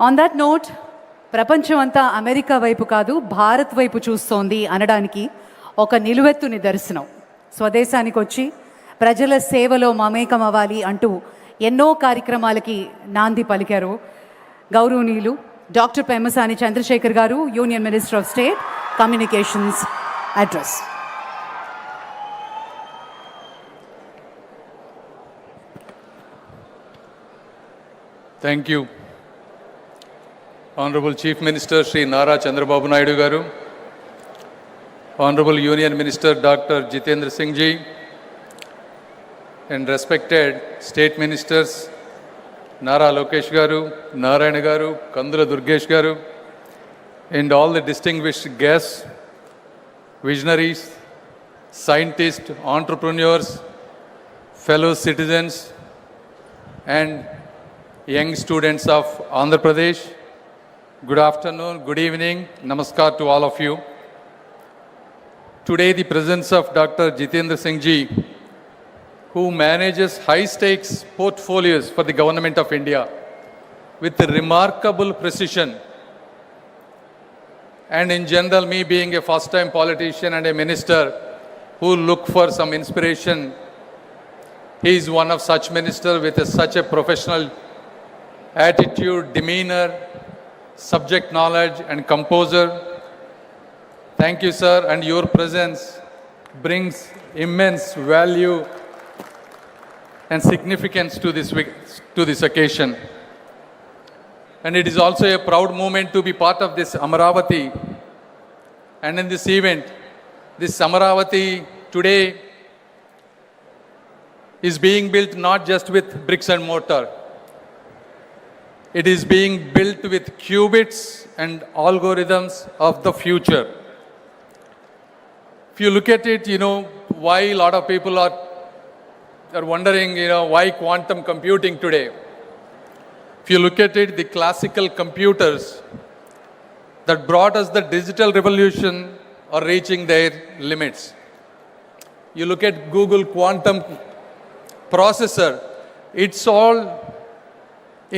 On that note, ప్రపంచం అంతా America వైపు కాదు భారత్ వైపు చూస్తోంది అనడానికి ఒక నిలువెత్తు నిదర్శనం. స్వదేశానికి వచ్చి ప్రజల సేవలో మమేకం అవ్వాలి అంటూ ఎన్నో కార్యక్రమాలకి నాంది పలికారు గౌరవనీయులు డాక్టర్ పెమ్మసాని చంద్రశేఖర్ గారు, union minister of state communications address. Thank you. Honorable Chief Minister Sri Nara Chandrababu Naidu garu, Honorable Union Minister Dr. Jitendra Singh ji, and respected State Ministers Nara Lokesh garu, Narayana garu, Kandula Durgesh garu, and all the distinguished guests, visionaries, scientists, entrepreneurs, fellow citizens, and young students of Andhra Pradesh. Good afternoon, good evening, namaskar to all of you. Today the presence of Dr. Jitendra Singh ji, who manages high stakes portfolios for the government of India with remarkable precision, and in general me being a first time politician and a minister who look for some inspiration, he is one of such ministers with such a professional attitude, demeanor, subject knowledge and composure. Thank you, sir, and your presence brings immense value and significance to this occasion. And it is also a proud moment to be part of this Amaravati. And in this event, this Amaravati today is being built not just with bricks and mortar. It is being built with qubits and algorithms of the future. If you look at it, why a lot of people are wondering, why quantum computing today. If you look at it, the classical computers that brought us the digital revolution are reaching their limits. You look at Google quantum processor, it's all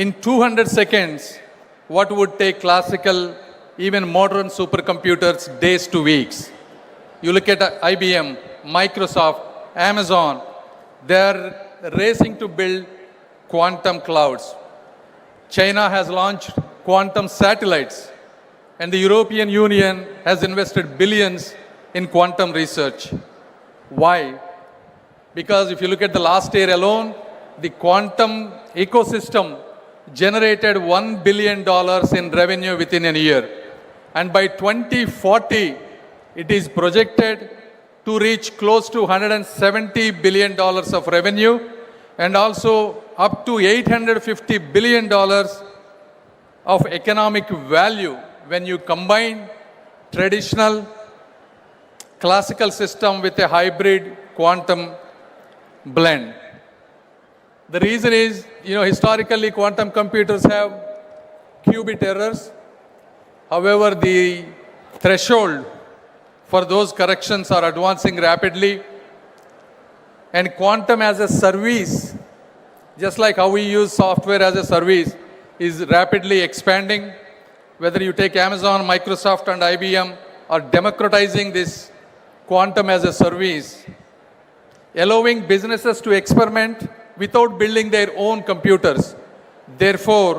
in 200 seconds what would take classical, even modern supercomputers days to weeks. You look at IBM, Microsoft, Amazon, they are racing to build quantum clouds. China has launched quantum satellites, and the European Union has invested billions in quantum research. Why? Because if you look at the last year alone, the quantum ecosystem generated $1 billion in revenue within a year. And by 2040, it is projected to reach close to $170 billion of revenue and also up to $850 billion of economic value when you combine traditional classical system with a hybrid quantum blend. The reason is, historically quantum computers have qubit errors. However, the threshold for those corrections are advancing rapidly. And quantum as a service, just like how we use software as a service, is rapidly expanding. Whether you take Amazon, Microsoft and IBM are democratizing this quantum as a service, allowing businesses to experiment without building their own computers. Therefore,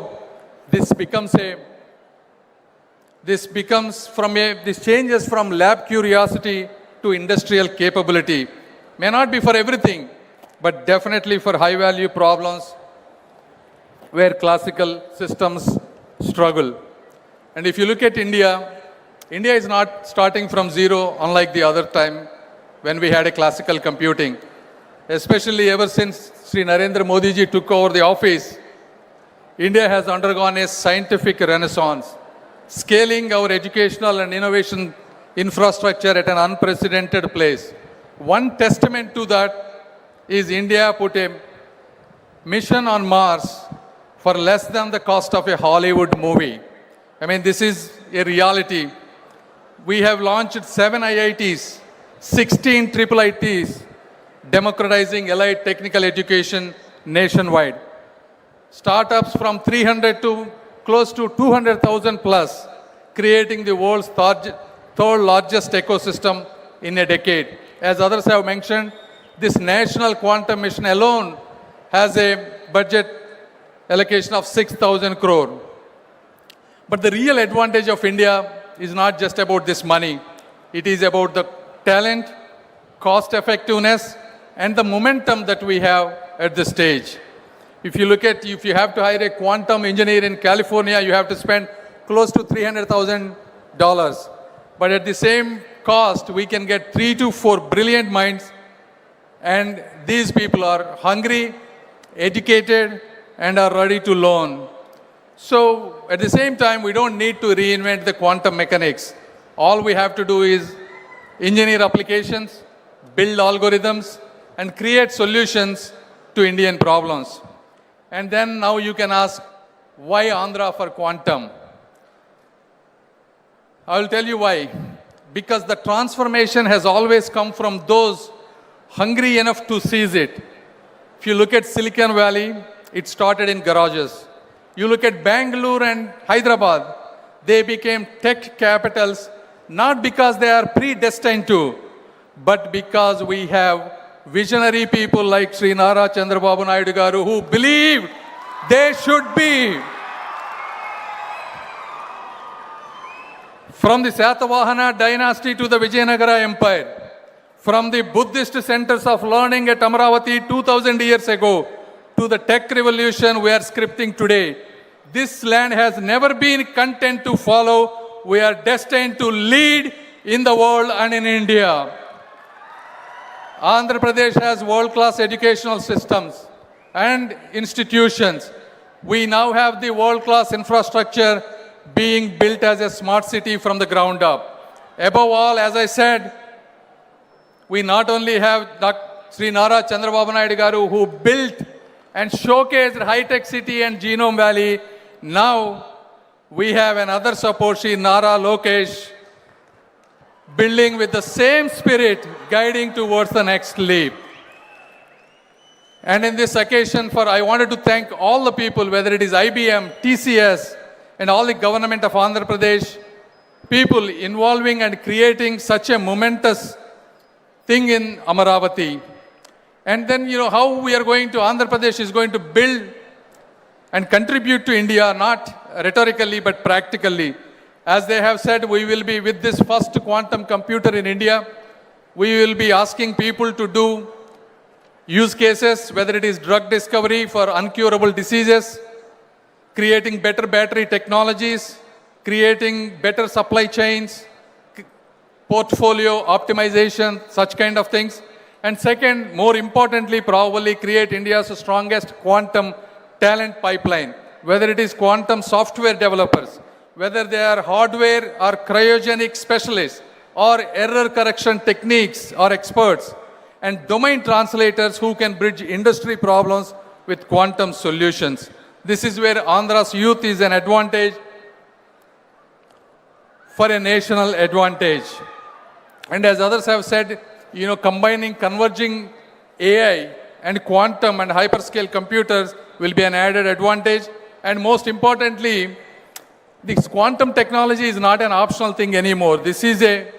this changes from lab curiosity to industrial capability. May not be for everything, but definitely for high value problems where classical systems struggle. And if you look at India is not starting from zero, unlike the other time when we had a classical computing. Especially ever since Sri Narendra Modi ji took over the office, India has undergone a scientific renaissance, scaling our educational and innovation infrastructure at an unprecedented place. One testament to that is India put a mission on Mars for less than the cost of a Hollywood movie. This is a reality. We have launched 7 IITs, 16 triple ITs, democratizing allied technical education nationwide. Startups from 300 to close to 200,000 plus, creating the world's third largest ecosystem in a decade. As others have mentioned, this national quantum mission alone has a budget allocation of 6,000 crore. But the real advantage of India is not just about this money. It is about the talent, cost effectiveness, and the momentum that we have at this stage. If you look at, if you have to hire a quantum engineer in California, you have to spend close to $300,000. But at the same cost, we can get 3 to 4 brilliant minds, and these people are hungry, educated, and are ready to learn. So at the same time, we don't need to reinvent the quantum mechanics. All we have to do is engineer applications, build algorithms, and create solutions to Indian problems. And then now you can ask, why Andhra for quantum? I will tell you why. Because the transformation has always come from those hungry enough to seize it. If you look at Silicon Valley, it started in garages. You look at Bangalore and Hyderabad, they became tech capitals not because they are predestined to, but because we have visionary people like Sri Nara Chandrababu Naidu garu who believed they should be. From the Satavahana dynasty to the Vijayanagara Empire, from the Buddhist centers of learning at Amaravati 2000 years ago to the tech revolution we are scripting today, this land has never been content to follow. We are destined to lead in the world and in India. Andhra Pradesh has world-class educational systems and institutions. We now have the world-class infrastructure being built as a smart city from the ground up. Above all, as I said, we not only have Sri Nara Chandrababu Naidu garu who built and showcased high-tech city and Genome Valley. Now we have another support, Sri Nara Lokesh, building with the same spirit, guiding towards the next leap. And in this occasion, I wanted to thank all the people, whether it is IBM, TCS, and all the government of Andhra Pradesh, people involving and creating such a momentous thing in Amaravati. And then, how we are going to, Andhra Pradesh is going to build and contribute to India, not rhetorically, but practically. As they have said, we will be with this first quantum computer in India. We will be asking people to do use cases, whether it is drug discovery for uncurable diseases, creating better battery technologies, creating better supply chains, portfolio optimization, such kind of things. And second, more importantly, probably create India's strongest quantum talent pipeline, whether it is quantum software developers, whether they are hardware or cryogenic specialists, or error correction techniques or experts, and domain translators who can bridge industry problems with quantum solutions. This is where Andhra's youth is an advantage for a national advantage. And as others have said, combining, converging AI and quantum and hyperscale computers will be an added advantage. And most importantly, this quantum technology is not an optional thing anymore. This is a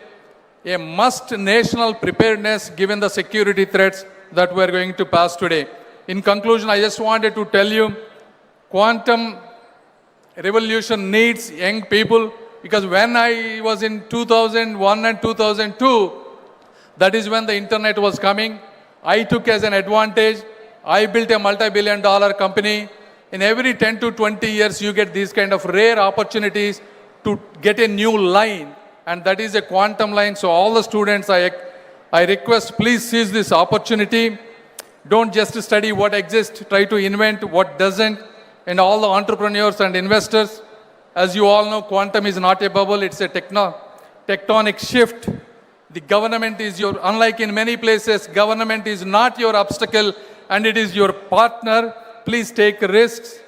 must national preparedness given the security threats that we are going to pass today. In conclusion, I just wanted to tell you, quantum revolution needs young people, because when I was in 2001 and 2002, that is when the internet was coming. I took as an advantage. I built a multi-billion-dollar company. In every 10 to 20 years, you get these kind of rare opportunities to get a new line, and that is a quantum line. So all the students, I request, please seize this opportunity. Don't just study what exists, try to invent what doesn't. And all the entrepreneurs and investors, as you all know, quantum is not a bubble, it's a tectonic shift. The government is unlike in many places, government is not your obstacle and it is your partner. Please take risks.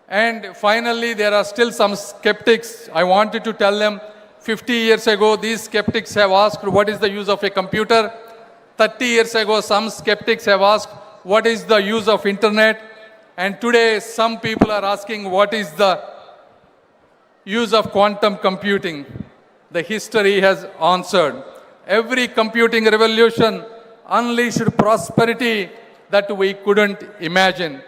And finally, there are still some skeptics. I wanted to tell them, 50 years ago, these skeptics have asked, what is the use of a computer? 30 years ago, some skeptics have asked, what is the use of internet? And today, some people are asking, what is the use of quantum computing. The history has answered. Every computing revolution unleashed prosperity that we couldn't imagine.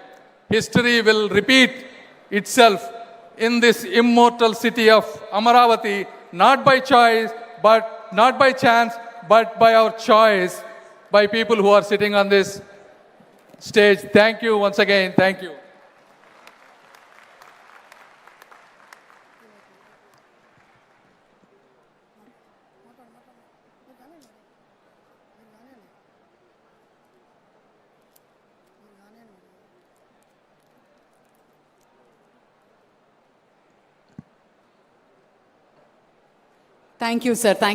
History will repeat itself in this immortal city of Amaravati, not by choice, but not by chance, but by our choice, by people who are sitting on this stage. Thank you once again. Thank you. Thank you, sir. Thank you.